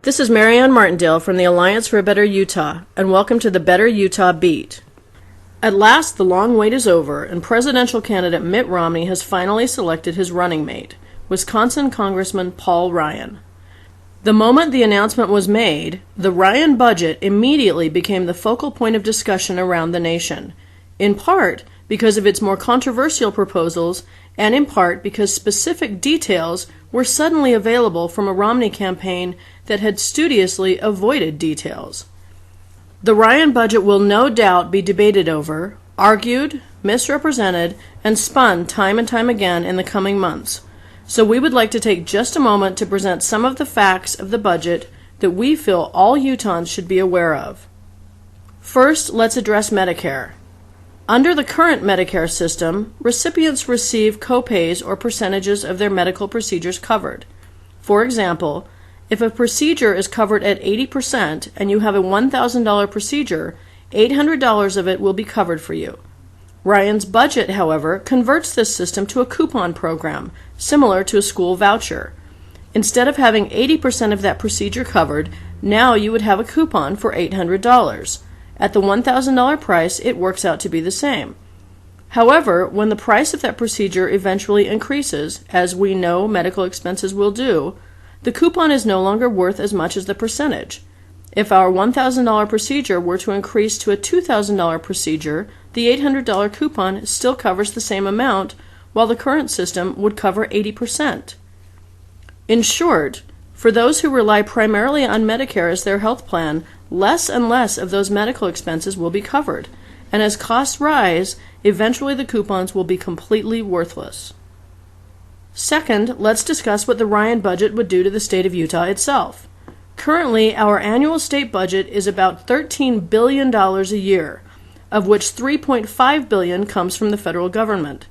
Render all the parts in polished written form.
This is Marianne Martindale from the Alliance for a Better Utah, and welcome to the Better Utah Beat. At last, the long wait is over, and presidential candidate Mitt Romney has finally selected his running mate, Wisconsin Congressman Paul Ryan. The moment the announcement was made, the Ryan budget immediately became the focal point of discussion around the nation, in part because of its more controversial proposals, and in part because specific details were suddenly available from a Romney campaign that had studiously avoided details. The Ryan budget will no doubt be debated over, argued, misrepresented, and spun time and time again in the coming months. So we would like to take just a moment to present some of the facts of the budget that we feel all Utahns should be aware of. First, let's address Medicare. Under the current Medicare system, recipients receive copays or percentages of their medical procedures covered. For example, if a procedure is covered at 80% and you have a $1,000 procedure, $800 of it will be covered for you. Ryan's budget, however, converts this system to a coupon program, similar to a school voucher. Instead of having 80% of that procedure covered, now you would have a coupon for $800. At the $1,000 price, it works out to be the same. However, when the price of that procedure eventually increases, as we know medical expenses will do, the coupon is no longer worth as much as the percentage. If our $1,000 procedure were to increase to a $2,000 procedure, the $800 coupon still covers the same amount, while the current system would cover 80%. In short, for those who rely primarily on Medicare as their health plan, less and less of those medical expenses will be covered, and as costs rise, eventually the coupons will be completely worthless. Second, let's discuss what the Ryan budget would do to the state of Utah itself. Currently, our annual state budget is about $13 billion a year, of which $3.5 billion comes from the federal government.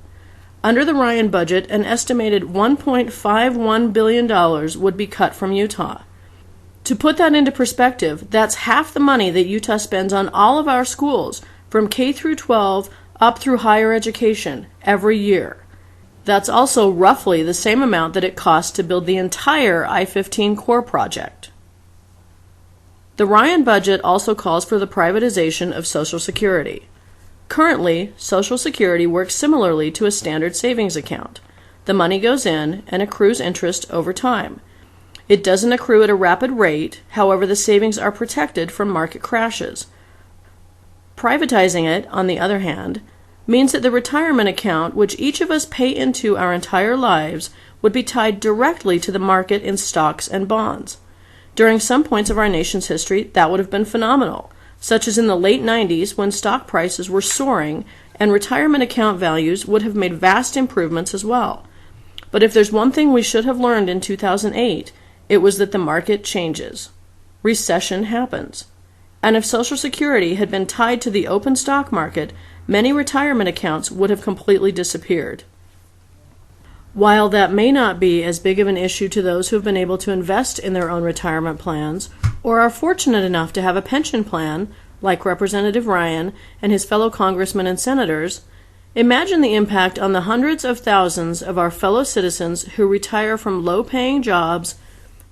Under the Ryan budget, an estimated $1.51 billion would be cut from Utah. To put that into perspective, that's half the money that Utah spends on all of our schools, from K through 12 up through higher education, every year. That's also roughly the same amount that it costs to build the entire I-15 core project. The Ryan budget also calls for the privatization of Social Security. Currently, Social Security works similarly to a standard savings account. The money goes in and accrues interest over time. It doesn't accrue at a rapid rate, however the savings are protected from market crashes. Privatizing it, on the other hand, means that the retirement account, which each of us pay into our entire lives, would be tied directly to the market in stocks and bonds. During some points of our nation's history, that would have been phenomenal, such as in the late 90s when stock prices were soaring and retirement account values would have made vast improvements as well. But if there's one thing we should have learned in 2008, it was that the market changes. Recession happens. And if Social Security had been tied to the open stock market, many retirement accounts would have completely disappeared. While that may not be as big of an issue to those who have been able to invest in their own retirement plans, or are fortunate enough to have a pension plan, like Representative Ryan and his fellow congressmen and senators, imagine the impact on the hundreds of thousands of our fellow citizens who retire from low-paying jobs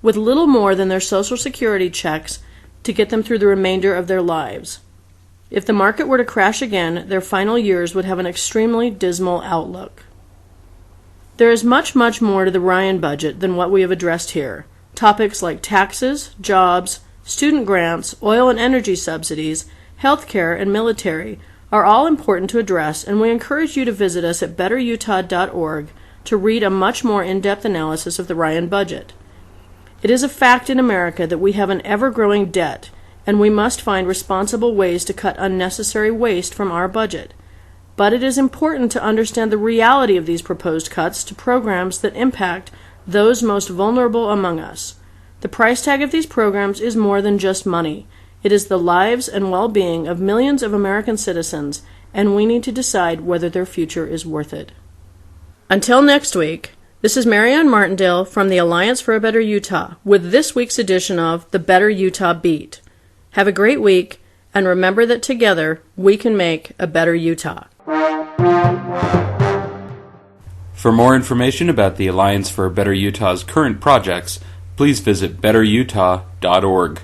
with little more than their Social Security checks to get them through the remainder of their lives. If the market were to crash again, their final years would have an extremely dismal outlook. There is much, much more to the Ryan budget than what we have addressed here. Topics like taxes, jobs, student grants, oil and energy subsidies, health care, and military are all important to address, and we encourage you to visit us at betterutah.org to read a much more in-depth analysis of the Ryan budget. It is a fact in America that we have an ever-growing debt, and we must find responsible ways to cut unnecessary waste from our budget. But it is important to understand the reality of these proposed cuts to programs that impact those most vulnerable among us. The price tag of these programs is more than just money. It is the lives and well-being of millions of American citizens, and we need to decide whether their future is worth it. Until next week, this is Marianne Martindale from the Alliance for a Better Utah with this week's edition of the Better Utah Beat. Have a great week, and remember that together we can make a better Utah. For more information about the Alliance for a Better Utah's current projects, please visit betterutah.org.